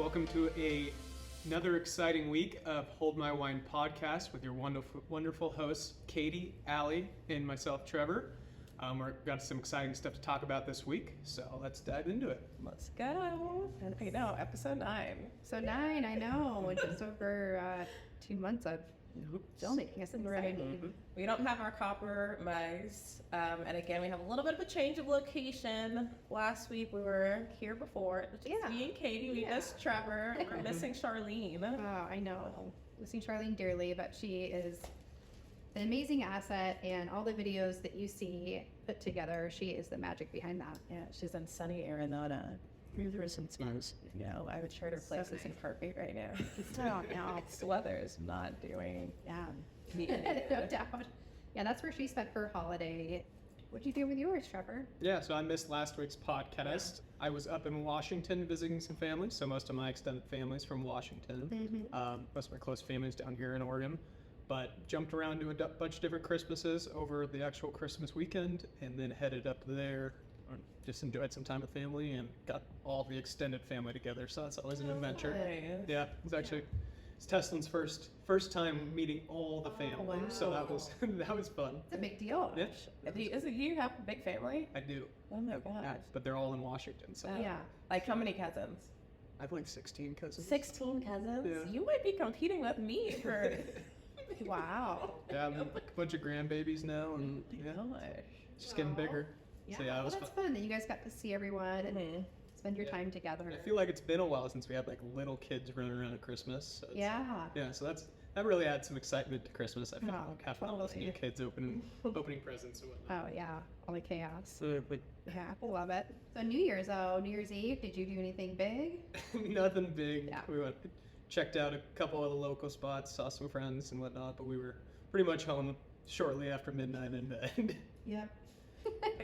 welcome to another exciting week of Hold My Wine podcast with your wonderful hosts, Katie, Allie, and myself, Trevor. We've got some exciting stuff to talk about this week, so let's dive into it. Let's go. And I know, episode 9. So 9, I know, just over 2 months of filming. Yes, it's exciting. We don't have our copper mugs, and again, we have a little bit of a change of location. Last week we were here before, just me and Katie. We missed Trevor. We're missing Charlene. Oh, I know. Missing Charlene dearly, but she is an amazing asset, and all the videos that you see put together, she is the magic behind that. Yeah, she's in sunny Arizona. There are some smells. You know, I would trade her places in Heartbeat right now. Oh, no. The weather is not doing. Yeah. No doubt. Yeah, that's where she spent her holiday. What'd you do with yours, Trevor? Yeah, so I missed last week's podcast. I was up in Washington visiting some family, so most of my extended family's from Washington. Most of my close family's down here in Oregon. But jumped around to a bunch of different Christmases over the actual Christmas weekend, and then headed up there. Just enjoyed some time with family and got all the extended family together, so that's always an adventure. Nice. Yeah, it's Teslin's first time meeting all the family, so that was fun. It's a big deal. Yeah, Do you have a big family? I do. Oh my gosh. Yeah, but they're all in Washington, so Yeah. Like how many cousins? I have like 16 cousins. 16 cousins? Yeah. You might be competing with me for... Wow. Yeah, I have like a bunch of grandbabies now, and it's just getting bigger. Yeah, So yeah, it was that's fun. fun that you guys got to see everyone and spend your time together. I feel like it's been a while since we had like little kids running around at Christmas. So Yeah. Yeah, so that really adds some excitement to Christmas. I feel Oh, like having all those new kids opening presents and whatnot. Oh, yeah. All the chaos. But Yeah, I love it. So New Year's Eve, did you do anything big? nothing big. Yeah. We checked out a couple of the local spots, saw some friends and whatnot, but we were pretty much home shortly after midnight in bed. Yeah.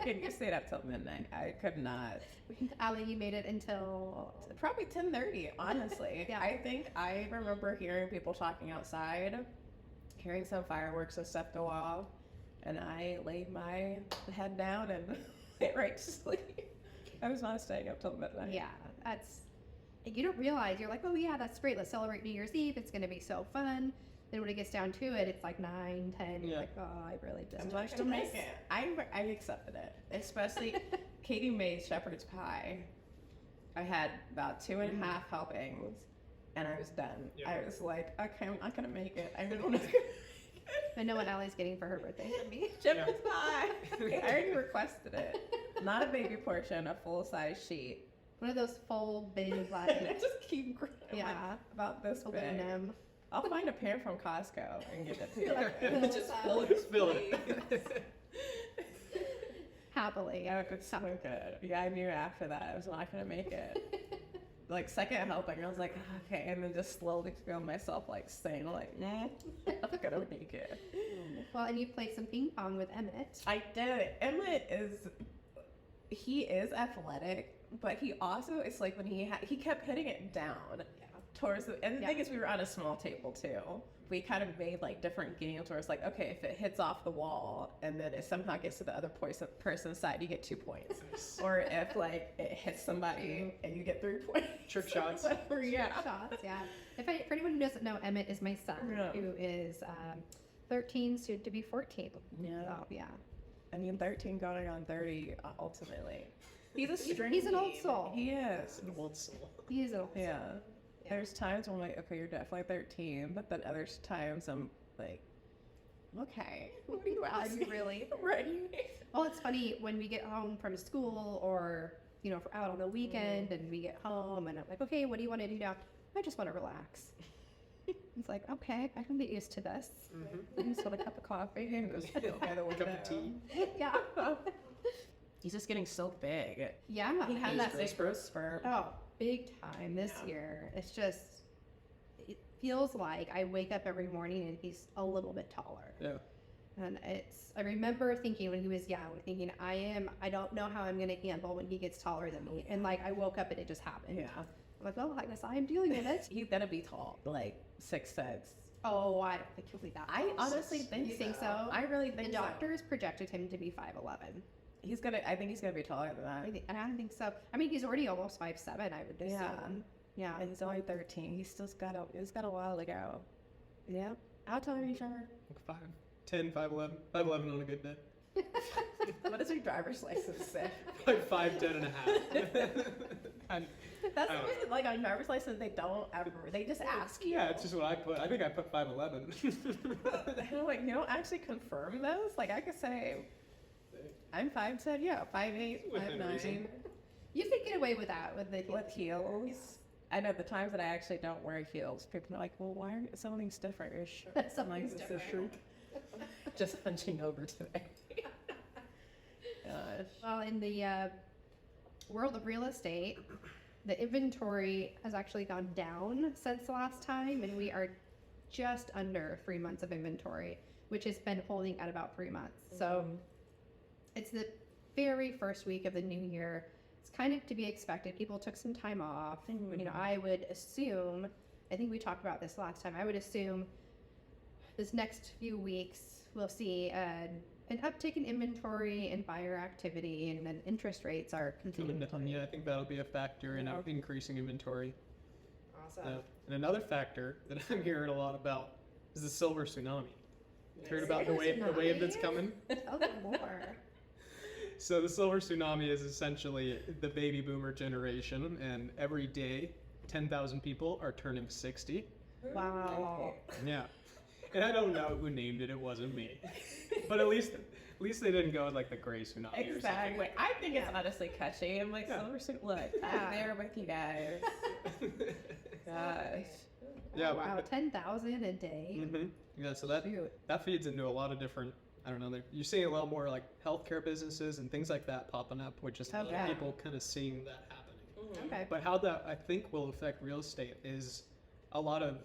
You stayed up till midnight. I could not. Allie, you made it until... Probably 10:30, honestly. Yeah. I think I remember hearing people talking outside, hearing some fireworks and stuff go off, and I laid my head down and went right to sleep. I was not staying up till midnight. Yeah, that's... You don't realize, you're like, oh yeah, that's great, let's celebrate New Year's Eve, it's going to be so fun. Then when it gets down to it, it's like 9, 10, you're like, oh, I really did. I'm not gonna make it. I accepted it. Especially Katie made shepherd's pie. I had about 2.5 helpings, and I was done. Yeah. I was like, okay, I'm not gonna make it. I don't know. I know what Allie's getting for her birthday from me. Shepherd's pie. I already requested it. Not a baby portion, a full-size sheet. One of those full, big, I like, just keep growing. yeah, About this big. aluminum. I'll find a pan from Costco and give it to you. Just Spill it. Happily. Yeah, it's so good. Yeah, I knew after that I was not gonna make it. Like second helping, I was like, okay, and then just slowly feel myself like saying like, nah, I'm gonna make it. Well, and you played some ping pong with Emmett. I did. Emmett he is athletic, but he also is like when he kept hitting it down. Towards and the thing is we were on a small table too. We kind of made like different games where it's like, okay, if it hits off the wall and then it somehow gets to the other person's side, you get 2 points. Or if like it hits somebody and you get 3 points. Trick shots. Yeah. Shots, yeah. For anyone who doesn't know, Emmett is my son, who is 13, soon to be 14. Yeah. So, yeah. I mean, 13 going on 30 ultimately. He's He's an old soul. He is. An old soul. He is an old soul. Yeah. There's times when I'm like, okay, you're definitely 13, but then other times I'm like, okay, what are you asking? Really? Right. Well, it's funny when we get home from school or, you know, if we're out on the weekend and we get home and I'm like, okay, what do you want to do now? I just want to relax. It's like, okay, I can get used to this. I just want a cup of coffee and just feel by the Cup of tea. Yeah. He's just getting so big. Yeah. He had that big growth spurt. Oh, big time this year. It's just, it feels like I wake up every morning and he's a little bit taller. Yeah. And I remember thinking when he was young, thinking, I don't know how I'm going to handle when he gets taller than me. And like, I woke up and it just happened. Yeah. I'm like, well, I guess I am dealing with it. He's gonna be tall, like 6'6". Oh, I don't think he'll be that I tall. honestly think You think so? I really think The so. doctors projected him to be 5'11". I think he's gonna be taller than that. I think so. I mean, he's already almost 5'7", I would assume. Yeah. Yeah, and he's only 13. He's got a while to go. Yeah. How tall are you, Trevor? Like 5'10", 5'11", 5'11" on a good day. What does your driver's license say? Like 5'10" and a half. And, That's the reason, like, on driver's license, they just ask you. yeah, it's just what I put. I think I put 5'11". And I'm like, you don't actually confirm those? Like, I could say, I'm 5'10", yeah, 5'8", Within 5'9". reason. You could get away with that with the With heels. I know the times that I actually don't wear heels, people are like, well, why are something's different? Your shirt. Something's Like, it's a different. shirt. Just hunching over today. Gosh. Well, in the world of real estate, the inventory has actually gone down since the last time, and we are just under 3 months of inventory, which has been holding at about 3 months. So it's the very first week of the new year. It's kind of to be expected. People took some time off. You know, I would assume, I think we talked about this last time, I would assume this next few weeks we'll see an uptick in inventory and buyer activity, and then interest rates are continuing to Yeah, I think that'll be a factor in increasing inventory. awesome. And another factor that I'm hearing a lot about is the silver tsunami. Heard about the wave that's coming? Tell them more. So the silver tsunami is essentially the baby boomer generation, and every day 10,000 people are turning 60. Wow. Yeah. And I don't know who named it. It wasn't me. But at least they didn't go with like the gray tsunami or something. Exactly. I think it's honestly catchy. I'm like, Yeah. silver suit. Look, I'm there with you guys. Gosh. Yeah. Wow, 10,000 a day. Mm-hmm. Yeah. So that feeds into a lot of different. I don't know. You're seeing a lot more like healthcare businesses and things like that popping up, which is Okay. people kind of seeing that happening. Okay. But how that I think will affect real estate is a lot of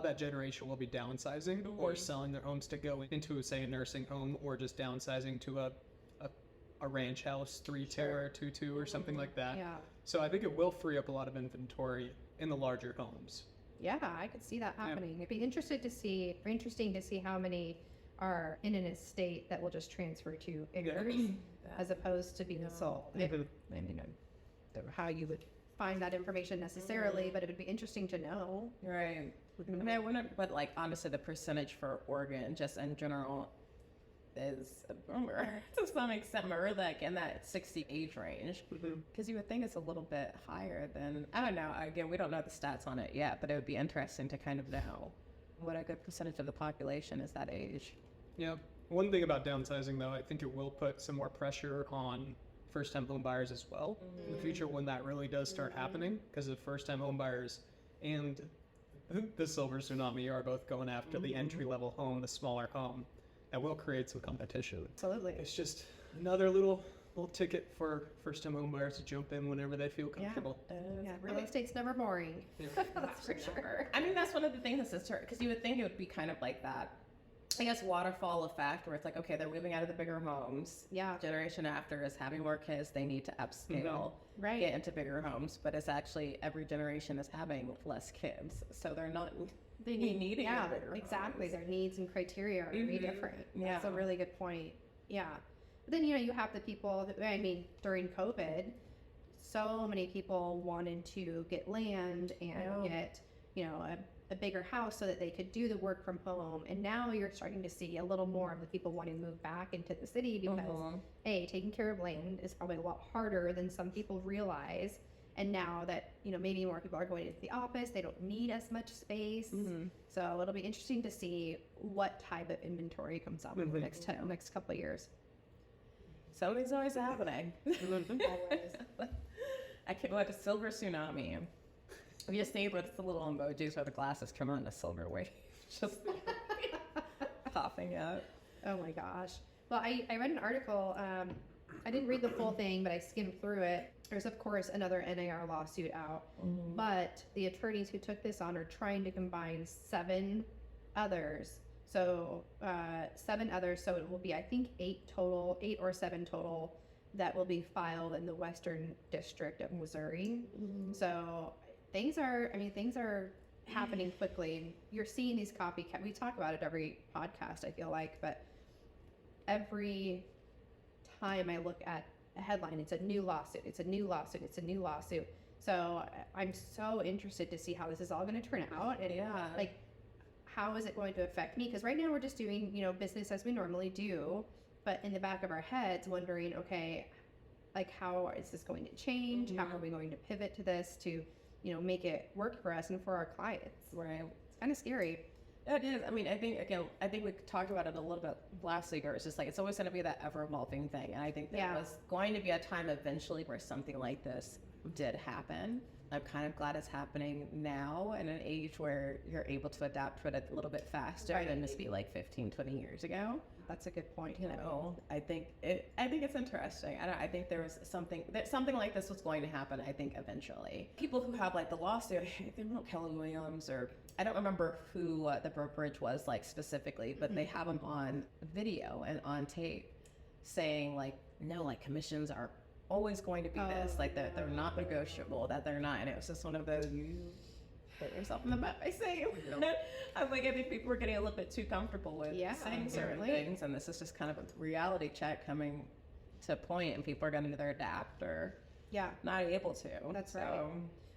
that generation will be downsizing or selling their homes to go into, say, a nursing home, or just downsizing to a ranch house, 3-tier or 2-2 or something like that. Yeah. So I think it will free up a lot of inventory in the larger homes. Yeah, I could see that happening. It'd be interesting to see how many are in an estate that will just transfer to heirs as opposed to being sold. Mhm. I mean, how you would find that information necessarily, but it would be interesting to know. Right. I mean, I wonder, but like, honestly, the percentage for Oregon, just in general, is a boomer to some extent, or like in that 60 age range. Because you would think it's a little bit higher than, I don't know. Again, we don't know the stats on it yet, but it would be interesting to kind of know what a good percentage of the population is that age. Yeah. One thing about downsizing, though, I think it will put some more pressure on first-time home buyers as well in the future when that really does start happening, because the first-time home buyers and the silver tsunami are both going after the entry-level home, the smaller home. That will create some competition. Absolutely. It's just another little ticket for first-time home buyers to jump in whenever they feel comfortable. Yeah, real estate's never boring. Yeah. That's for sure. I mean, that's one of the things that's because you would think it would be kind of like that, I guess, waterfall effect, where it's like, okay, they're moving out of the bigger homes. Yeah. Generation after is having more kids, they need to upscale, Right. get into bigger homes. But it's actually every generation is having less kids, so they're not. They needing yeah, bigger exactly. homes. Their needs and criteria are very different. That's a Yeah. really good point. Yeah. But then, you have the people that, I mean, during COVID, so many people wanted to get land and get, a bigger house so that they could do the work from home. And now you're starting to see a little more of the people wanting to move back into the city because, A, taking care of land is probably a lot harder than some people realize. And now that, maybe more people are going into the office, they don't need as much space. So it'll be interesting to see what type of inventory comes up in the next couple of years. Something's always happening. I can't let a silver tsunami. We just need with the little emojis where the glasses come on a silver wave. Just popping up. Oh my gosh. Well, I read an article. I didn't read the full thing, but I skimmed through it. There's, of course, another NAR lawsuit out. But the attorneys who took this on are trying to combine 7 others. So 7 others. So it will be, I think, 8 or 7 total that will be filed in the Western District of Missouri. So things are happening quickly. You're seeing these copycat. We talk about it every podcast, I feel like, but every time I look at a headline, it's a new lawsuit, it's a new lawsuit, it's a new lawsuit. So I'm so interested to see how this is all going to turn out. And like, how is it going to affect me? Because right now we're just doing, you know, business as we normally do. But in the back of our heads, wondering, okay, like, how is this going to change? How are we going to pivot to this to, you know, make it work for us and for our clients? Right. It's kind of scary. It is. I mean, I think we talked about it a little bit last week, or it's just like, it's always going to be that ever evolving thing. And I think there was going to be a time eventually where something like this did happen. I'm kind of glad it's happening now in an age where you're able to adapt to it a little bit faster than this be like 15, 20 years ago. That's a good point. You know, I think it's interesting. I think there was something like this was going to happen. I think eventually, people who have like the lawsuit, I don't know, Kelly Williams, or I don't remember who the brokerage was like specifically, but they have them on video and on tape saying like, no, like commissions are always going to be this, like they're not negotiable, that they're not. And it was just one of those, you put yourself in the map by saying, I'm like, I think people were getting a little bit too comfortable with saying certain things, and this is just kind of a reality check coming to a point, and people are going to either adapt or not able to. That's right.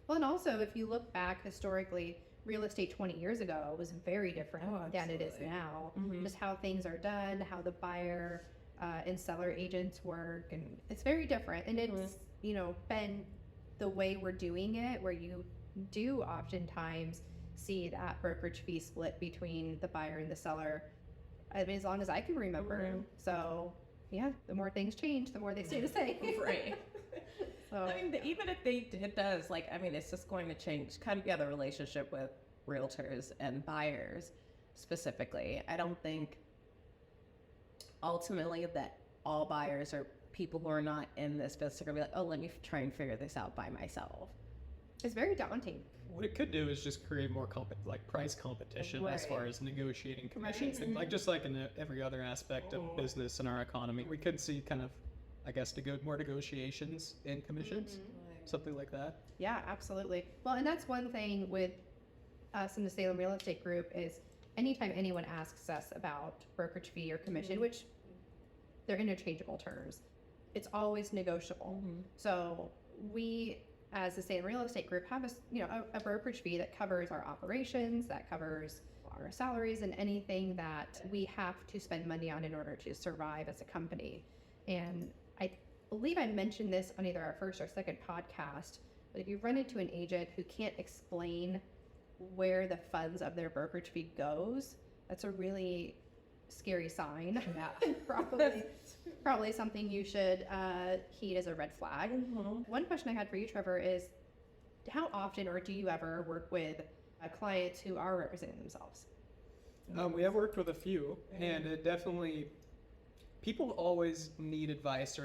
Well, and also if you look back historically, real estate 20 years ago was very different than it is now. Just how things are done, how the buyer and seller agents work, and it's very different. And it's you know, been the way we're doing it, where you do oftentimes see that brokerage fee split between the buyer and the seller, I mean, as long as I can remember. So yeah, the more things change, the more they stay the same. Right. So I mean, even if it does, like, I mean, it's just going to change kind of the relationship with realtors and buyers specifically. I don't think ultimately that all buyers or people who are not in this business are going to be like, oh, let me try and figure this out by myself. it's very daunting. What it could do is just create more price competition as far as negotiating commissions, and like just like in every other aspect of business in our economy, we could see kind of, I guess, more negotiations in commissions, something like that. Yeah, absolutely. Well, and that's one thing with us in the Salem Real Estate Group is anytime anyone asks us about brokerage fee or commission, which they're interchangeable terms, it's always negotiable. So we, as the Salem Real Estate Group, have a brokerage fee that covers our operations, that covers our salaries, and anything that we have to spend money on in order to survive as a company. And I believe I mentioned this on either our first or second podcast, but if you run into an agent who can't explain where the funds of their brokerage fee goes, that's a really scary sign. Yeah. probably something you should heed as a red flag. One question I had for you, Trevor, is how often or do you ever work with clients who are representing themselves? We have worked with a few, and it definitely, people always need advice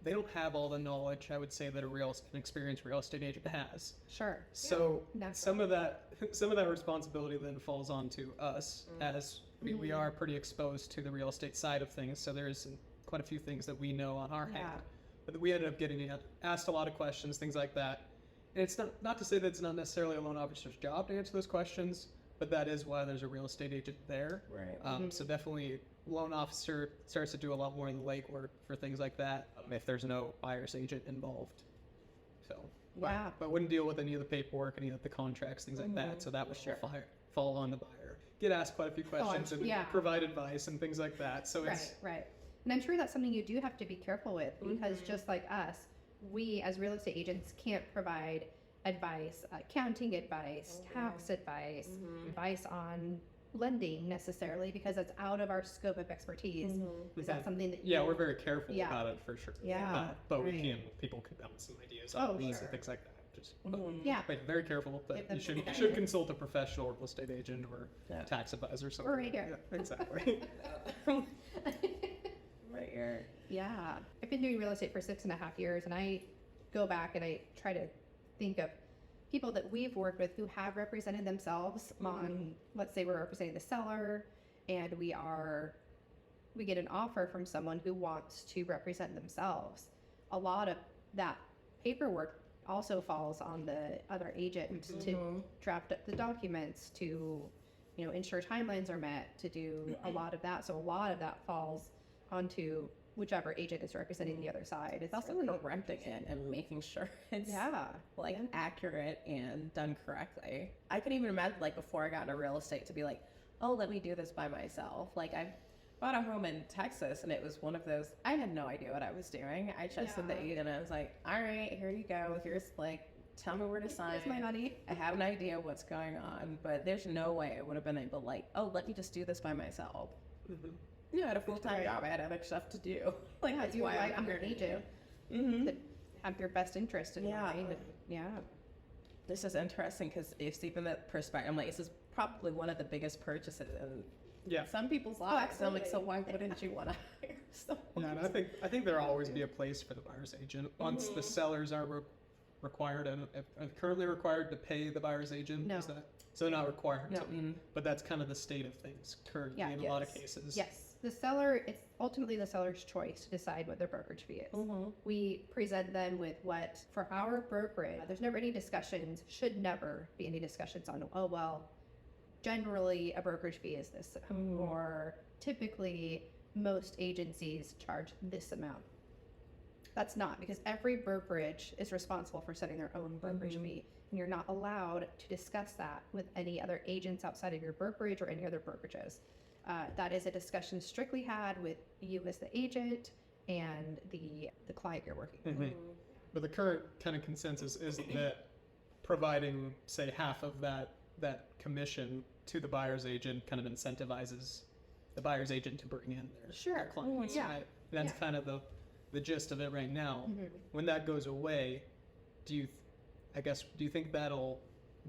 they don't have all the knowledge, I would say, that an experienced real estate agent has. Sure. So some of that responsibility then falls onto us, as we are pretty exposed to the real estate side of things. So there's quite a few things that we know on our hand, but we ended up getting asked a lot of questions, things like that. And it's not to say that it's not necessarily a loan officer's job to answer those questions, but that is why there's a real estate agent there. Right. So definitely, loan officer starts to do a lot more of the legwork for things like that if there's no buyer's agent involved. So but wouldn't deal with any of the paperwork, any of the contracts, things like that. So that would fall on the buyer. Get asked quite a few questions and provide advice and things like that. So it's right. And I'm sure that's something you do have to be careful with, because just like us, we as real estate agents can't provide advice, accounting advice, tax advice, advice on lending necessarily, because that's out of our scope of expertise. Is that something that we're very careful about it for sure. But we can, people can bounce some ideas off and things like that. Just but very careful, but you should consult a professional real estate agent or tax advisor or something. Or right here. Yeah, exactly. Right here. Yeah, I've been doing real estate for 6.5 years, and I go back and I try to think of people that we've worked with who have represented themselves on, let's say we're representing the seller, and we get an offer from someone who wants to represent themselves. A lot of that paperwork also falls on the other agent to draft up the documents, to ensure timelines are met, to do a lot of that. So a lot of that falls onto whichever agent is representing the other side. It's also correcting it and making sure it's accurate and done correctly. I can even imagine like before I got into real estate to be like, oh, let me do this by myself. Like I bought a home in Texas and it was one of those, I had no idea what I was doing. I trusted the agent and I was like, all right, here you go. Here's like, tell me where to sign. Here's my money. I have an idea what's going on, but there's no way I would have been able to like, oh, let me just do this by myself. Yeah, I had a full-time job. I had other stuff to do. Like, that's why I'm here to do. That have your best interest in mind. This is interesting because it's even that perspective. I'm like, this is probably one of the biggest purchases in some people's lives. So I'm like, so why wouldn't you want to hire someone? Yeah, and I think there'll always be a place for the buyer's agent once the sellers are required and are currently required to pay the buyer's agent. No. Is that, so they're not required to, but that's kind of the state of things currently in a lot of cases. Yes. The seller, it's ultimately the seller's choice to decide what their brokerage fee is. We present them with what, for our brokerage, there's never any discussions, should never be any discussions on, oh, well, generally a brokerage fee is this, or typically most agencies charge this amount. That's not, because every brokerage is responsible for setting their own brokerage fee, and you're not allowed to discuss that with any other agents outside of your brokerage or any other brokerages. That is a discussion strictly had with you as the agent and the client you're working with. But the current kind of consensus is that providing, say, half of that commission to the buyer's agent kind of incentivizes the buyer's agent to bring in their clients. Right? That's kind of the gist of it right now. When that goes away, do you think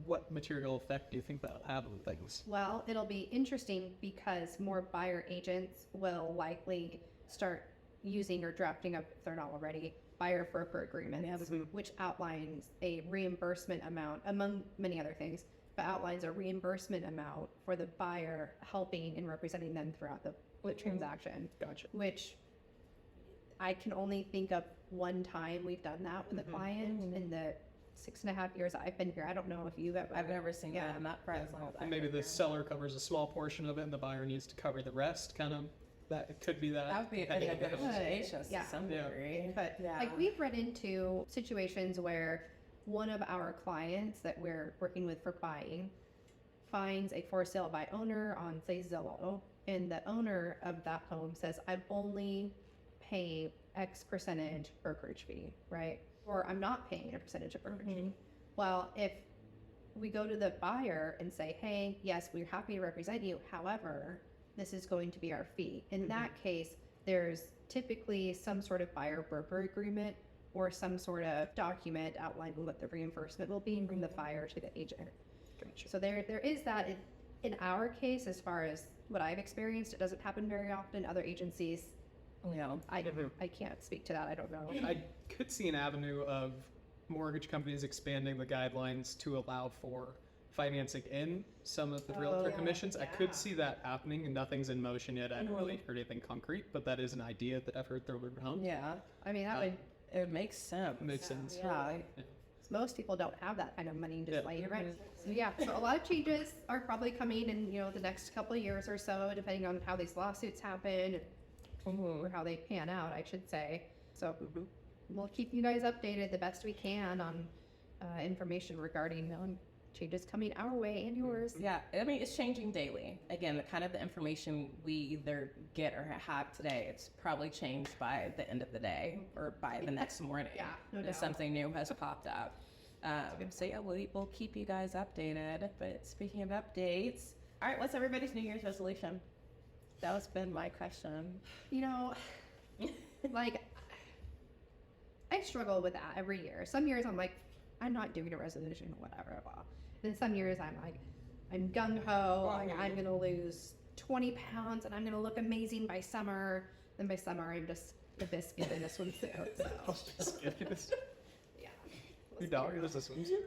what material effect do you think that'll have on things? Well, it'll be interesting because more buyer agents will likely start using or drafting up, if they're not already, buyer broker agreements, which outlines a reimbursement amount, among many other things, but outlines a reimbursement amount for the buyer helping and representing them throughout the transaction. Gotcha. Which I can only think of one time we've done that with a client in the 6.5 years I've been here. I don't know if you've ever. I've never seen that. I'm not present. And maybe the seller covers a small portion of it and the buyer needs to cover the rest, kind of. That it could be that. That would be a good negotiation to some degree. But like we've run into situations where one of our clients that we're working with for buying finds a for sale by owner on, say, Zillow, and the owner of that home says, I'm only paying X percentage brokerage fee, right? Or I'm not paying a percentage of brokerage fee. Well, if we go to the buyer and say, hey, yes, we're happy to represent you, however, this is going to be our fee. In that case, there's typically some sort of buyer broker agreement or some sort of document outlining what the reimbursement will be from the buyer to the agent. Gotcha. So there is that. In our case, as far as what I've experienced, it doesn't happen very often. Other agencies, I can't speak to that. I don't know. I could see an avenue of mortgage companies expanding the guidelines to allow for financing in some of the realtor commissions. I could see that happening, and nothing's in motion yet. I haven't really heard anything concrete, but that is an idea that I've heard thrown around. Yeah. I mean, it makes sense. Makes sense. Yeah. Most people don't have that kind of money to play, right? So a lot of changes are probably coming in, the next couple of years or so, depending on how these lawsuits happen or how they pan out, I should say. So we'll keep you guys updated the best we can on information regarding changes coming our way and yours. Yeah, I mean, it's changing daily. Again, the kind of the information we either get or have today, it's probably changed by the end of the day or by the next morning. No doubt. If something new has popped up. So yeah, we'll keep you guys updated. But speaking of updates, all right, what's everybody's New Year's resolution? That has been my question. Like, I struggle with that every year. Some years I'm like, I'm not doing a resolution, whatever. Then some years I'm gung-ho, I'm going to lose 20 pounds and I'm going to look amazing by summer. Then by summer, I'm just a biscuit in a swimsuit. So. Your dog wears a swimsuit?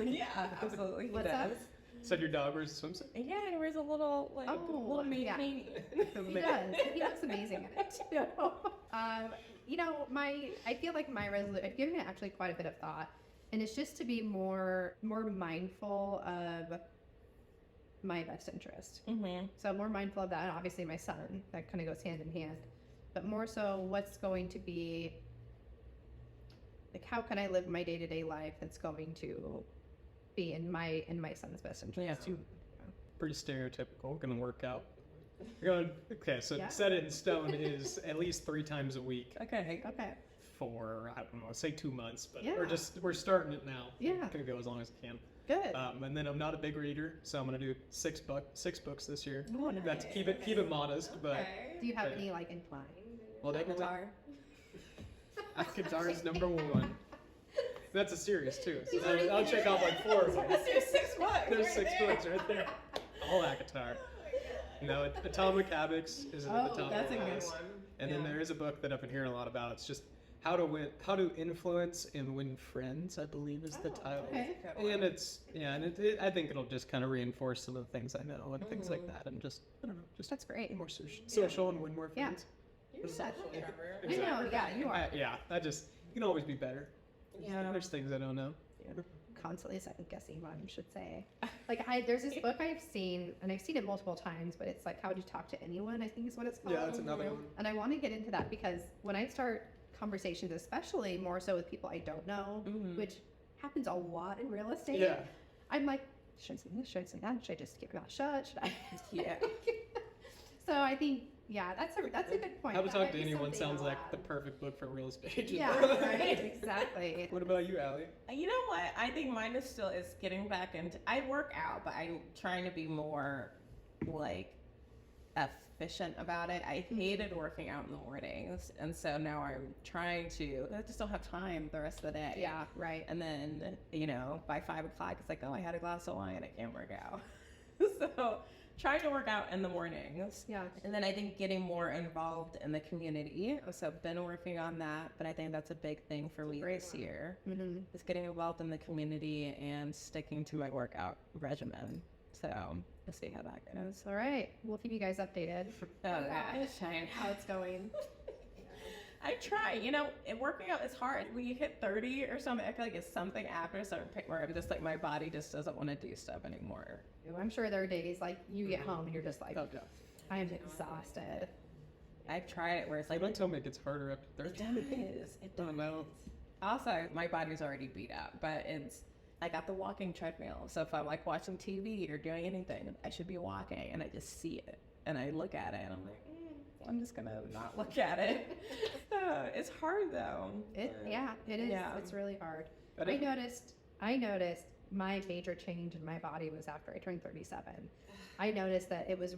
Yeah, absolutely. What's that? Said your dog wears a swimsuit? Yeah, he wears a little, He does. He looks amazing in it. I feel like my resolution, I've given it actually quite a bit of thought. And it's just to be more mindful of my best interest. So I'm more mindful of that. And obviously my son, that kind of goes hand in hand. but more so what's going to be, like, how can I live my day-to-day life that's going to be in my son's best interest? Yeah, pretty stereotypical. Gonna work out. You're going, okay, so Yeah. set it in stone is at least 3 times a week Okay. for, I don't know, say 2 months, but Yeah. we're starting it now. Yeah. Gonna go as long as I can. Good. And then I'm not a big reader, so I'm gonna do 6 books this year. Oh, That's nice. keep it modest, but Do you have okay. any, like, in mind? well, that Guitar. guitar is number 1. That's a series too. So I'll check out like 4 of them. There's 6 books. There's 6 books right there. All that guitar. No, Atomic Habits is Oh, the top That's a one. good one. And then there is a book that I've been hearing a lot about. It's just how to influence and win friends, I believe is the title. okay. And it's I think it'll just kind of reinforce some of the things I know and things like that, and just I don't know, just That's great. be more social and win more Yeah. friends. You're social, Trevor. I know, yeah, you are. I just you can always be better. Yeah. There's things I don't know. Constantly second guessing what I should say. Like, there's this book I've seen, and I've seen it multiple times, but it's like How Would You Talk to Anyone, I think is what it's called. Yeah, that's another one. And I want to get into that because when I start conversations, especially more so with people I don't know, which happens a lot in real estate, Yeah. I'm like, should I say this? Should I say that? Should I just keep my mouth shut? Should I? Yeah. So I think, yeah, that's a good point. How to That Talk might to be Anyone something sounds I'll like the add. perfect book for real estate agents. Yeah, right, exactly. What about you, Allie? You know what? I think mine is getting back into. I work out, but I'm trying to be more like efficient about it. I hated working out in the mornings, and so now I'm trying to. I just don't have time the rest of the day. Yeah, right. And then by 5 o'clock, it's like, oh, I had a glass of wine. I can't work out. So trying to work out in the mornings. Yeah. And then I think getting more involved in the community. So I've been working on that, but I think that's a big thing for me this year. Mm-hmm. Is getting involved in the community and sticking to my workout regimen. So we'll see how that goes. All right. We'll keep you guys updated. Oh gosh, How it's going. I try. Working out is hard. When you hit 30 or something, I feel like it's something after a certain point where I'm just like, my body just doesn't want to do stuff anymore. I'm sure there are days like you get home and you're just like, Oh, yeah. I am exhausted. I've tried it where it's like, Don't tell me it gets harder after 30. It don't know. Also, my body's already beat up, but I got the walking treadmill. So if I'm like watching TV or doing anything, I should be walking, and I just see it and I look at it and I'm like, I'm just gonna not look at it. It's hard though. It is. Yeah. It's really hard. But I noticed my major change in my body was after I turned 37. I noticed that it was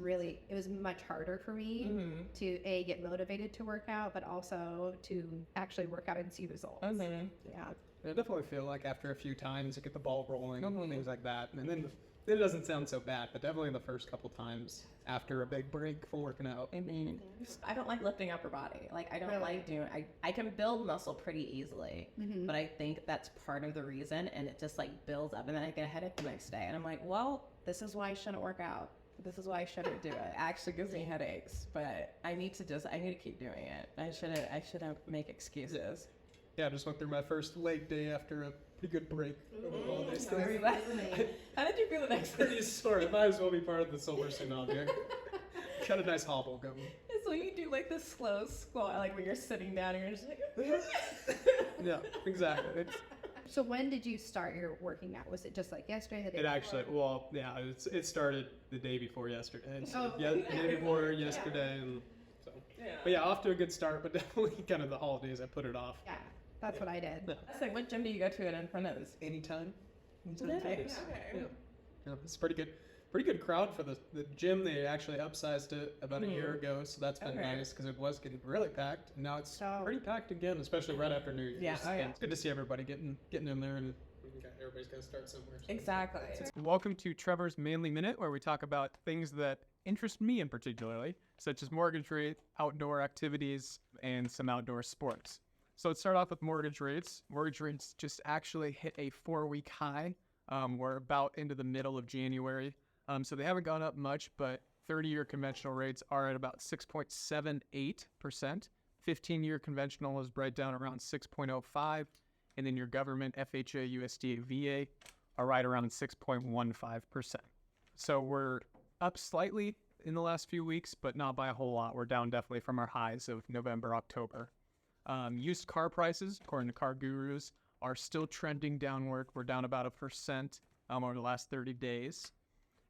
much harder for me to get motivated to work out, but also to actually work out and see results. Yeah. I definitely feel like after a few times you get the ball rolling and things like that, and then it doesn't sound so bad, but definitely the first couple times after a big break from working out. I don't like lifting upper body. Like I don't Really? like doing. I can build muscle pretty easily, Mm-hmm. but I think that's part of the reason, and it just like builds up, and then I get a headache the next day, and I'm like, well, this is why I shouldn't work out. This is why I shouldn't do it. It actually gives me headaches, but I need to keep doing it. I shouldn't make excuses. Yeah, I just went through my first leg day after a pretty good break. Sorry, how did you feel the next day? Pretty sore. It might as well be part of the silver tsunami. Got a nice hobble going. It's when you do like the slow squat, like when you're sitting down and you're just like. Yeah, exactly. So when did you start your working out? Was it just like yesterday? The day It actually, before? well, yeah, it started the day before yesterday. So, Oh, yeah, the day before yesterday, and so. But yeah, off to a good start, but definitely kind of the holidays I put it off. Yeah, that's what I did. Yeah. That's like, what gym do you go to in Infernos? Anytime. Nice. Okay. Okay. Yeah, it's pretty good crowd for the gym. They actually upsized it about a year ago, so that's been Okay. nice because it was getting really packed, and now it's So- pretty packed again, especially right after New Year's. Yeah. Oh, yeah. And it's good to see everybody getting in there, and everybody's got to start somewhere. So. Exactly. Welcome to Trevor's Manly Minute, where we talk about things that interest me in particularly, such as mortgage rate, outdoor activities, and some outdoor sports. So let's start off with mortgage rates. Mortgage rates just actually hit a 4-week high. We're about into the middle of January. So they haven't gone up much, but 30-year conventional rates are at about 6.78%. 15-year conventional is right down around 6.05%. And then your government FHA, USDA, VA are right around 6.15%. So we're up slightly in the last few weeks, but not by a whole lot. We're down definitely from our highs of November, October. Used car prices, according to Car Gurus, are still trending downward. We're down about 1% over the last 30 days.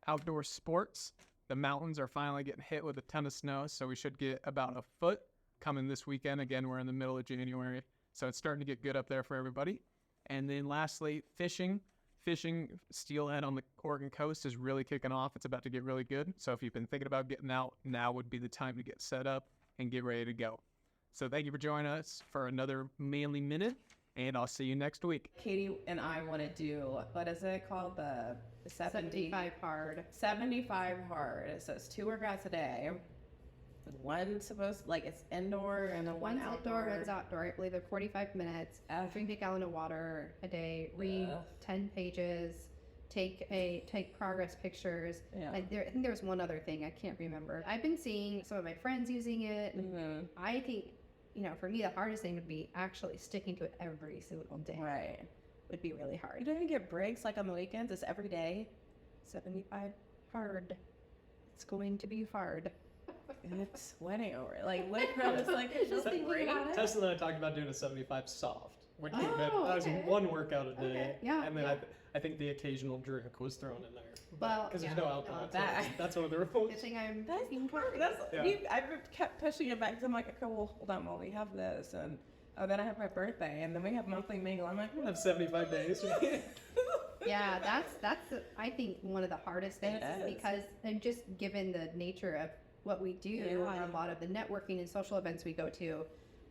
Outdoor sports, the mountains are finally getting hit with a ton of snow, so we should get about a foot coming this weekend. Again, we're in the middle of January, so it's starting to get good up there for everybody. And then lastly, fishing. Fishing, steelhead on the Oregon coast is really kicking off. It's about to get really good. So if you've been thinking about getting out, now would be the time to get set up and get ready to go. So thank you for joining us for another Manly Minute, and I'll see you next week. Katie and I want to do, what is it called? The 75 hard. 75 hard. So it's 2 workouts a day. One supposed, like, it's indoor and then one One's outdoor. indoor, one's outdoor. I believe they're 45 minutes. Drink a gallon of water a day. Read 10 pages. Take progress pictures. Yeah. I think there was one other thing I can't remember. I've been seeing some of my friends using it. Mm-hmm. I think, for me, the hardest thing would be actually sticking to it every single day. Right. Would be really You hard. don't even get breaks like on the weekends. It's every day. 75 hard. It's going to be hard. And it's sweating over it. Like, literally, it's like, it's just Just thinking break. about it. Tessa and I talked about doing a 75 soft. Which Oh, that was okay. one workout a day. Okay, yeah, And then yeah. I think the occasional drink was thrown in there. Well, Because there's yeah, no alcohol. no, so that's one of the rules. Good thing I'm That's looking hard. forward. That's, Yeah. I've kept pushing it back because I'm like, okay, well, hold on, well, we have this. And, then I have my birthday. And then we have monthly mingle. I'm like, I have 75 days. Yeah, that's I think one of the hardest things It is. because and just given the nature of what we do Yeah. and a lot of the networking and social events we go to,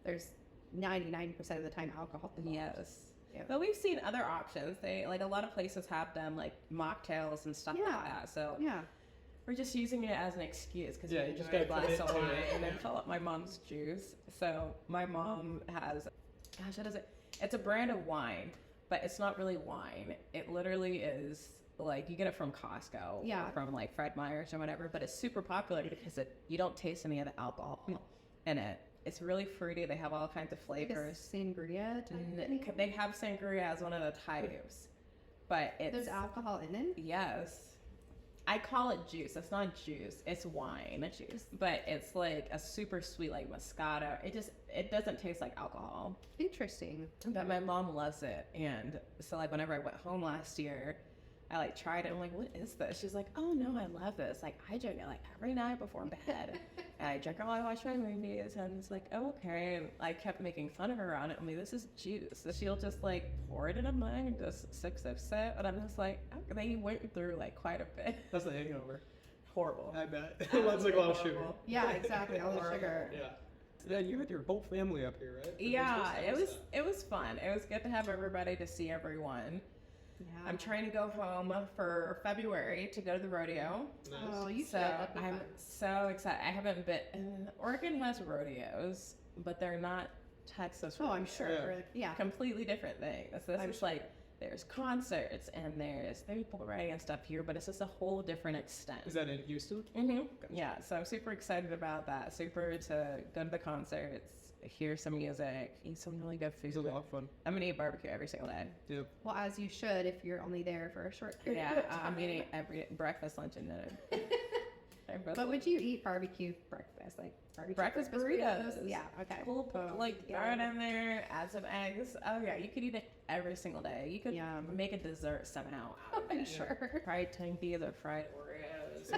there's 99% of the time alcohol involved. yes. Yeah. But we've seen other options. They, like, a lot of places have them, like, mocktails and stuff Yeah. like that. So Yeah. we're just using it as an excuse because Yeah, you you just just got a gotta glass put of it wine to- and then fill up my mom's juice. So my mom has, gosh, what is it? It's a brand of wine, but it's not really wine. It literally is like you get it from Costco, Yeah. from like Fred Meyer's or whatever. But it's super popular because you don't taste any of the alcohol in it. It's really fruity. They have all kinds of Like a flavors. sangria type And thing. they have sangria as one of the types, but it's There's alcohol in it. yes. I call it juice. It's not juice. It's wine. Juice. But it's like a super sweet, like Moscato. It doesn't taste like alcohol. Interesting. But my mom loves it. And so, like, whenever I went home last year, I, like, tried it. I'm like, what is this? She's like, oh, no, I love this. Like, I drink it, like, every night before bed. And I drink it while I watch my movies. And it's like, oh, okay. And I kept making fun of her on it. I'm like, this is juice. So she'll just, like, pour it in a mug and just sip. And I'm just like, okay. They went through, like, quite a bit. That's the hangover. Horrible. I bet. That's like a lot of sugar. Horrible. Yeah, exactly. All the sugar. Yeah. Yeah, you had your whole family up here, right? Yeah, it was fun. It was good to have everybody to see everyone. Yeah. I'm trying to go home for February to go to the rodeo. Nice. Oh, you should. So That'd be I'm fun. so excited. I haven't been. Oregon has rodeos, but they're not Texas. Oh, I'm rodeos. sure. Yeah. Completely different things. This I'm is like there's concerts and there's bull riding and stuff here, but it's just a whole different extent. Is that in Houston? Mm-hmm. Yeah, so I'm super excited about that. Super to go to the concerts, hear some music, eat some really good food. It's a lot of fun. I'm gonna eat barbecue every single day. Yep. Well, as you should if you're only there for a short period. Yeah, of time. I'm eating every breakfast, lunch, and dinner. But would you eat barbecue breakfast? Like barbecue Breakfast burritos. Yeah, okay. Pull, like throw it in there, add some eggs. Oh yeah, you could eat it every single day. You could Yum. make a dessert somehow. out of I'm it. sure. Fried Twinkies or fried Oreos.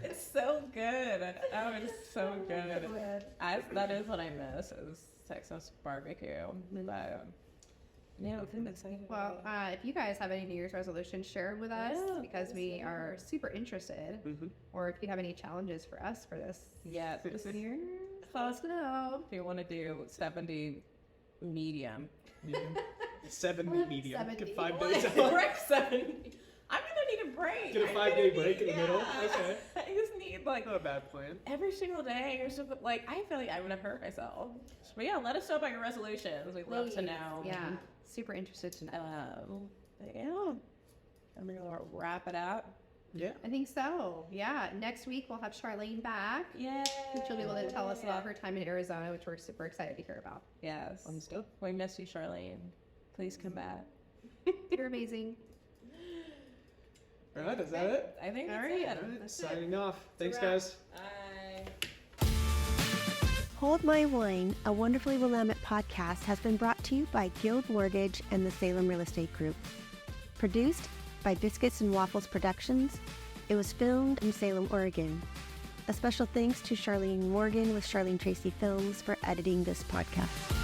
It's so good. Oh, it's so good. That is what I miss is Texas barbecue. But yeah, I'm excited. Well, if you guys have any New Year's resolutions, share it with us Yeah, because we are super interested. Mm-hmm. Or if you have any challenges for us for this Yeah, this year, so let us know. if you want to do 70 medium. 70 medium. 70. Get 5 days Break off. 70. I'm gonna need a break. Get a I'm 5-day gonna break in the need- middle? yeah. Okay. I just need like Not a bad plan. every single day or something. Like I feel like I would have hurt myself. But yeah, let us know about your resolutions. We'd love to Please. know. Yeah, super interested to know. But yeah. I'm gonna wrap it up. Yeah. I think so. Yeah, next week we'll have Charlene back. Yeah. She'll be able to tell us about her time in Arizona, which we're super excited to hear about. Yes. Fun stuff. We miss you, Charlene. Please come back. You're amazing. All right, is that it? I think All that's right. it. All right, That's signing it. off. It's Thanks, a wrap. guys. Bye. Hold My Wine, a wonderfully Willamette podcast, has been brought to you by Guild Mortgage and the Salem Real Estate Group. Produced by Biscuits and Waffles Productions. It was filmed in Salem, Oregon. A special thanks to Charlene Morgan with Charlene Tracy Films for editing this podcast.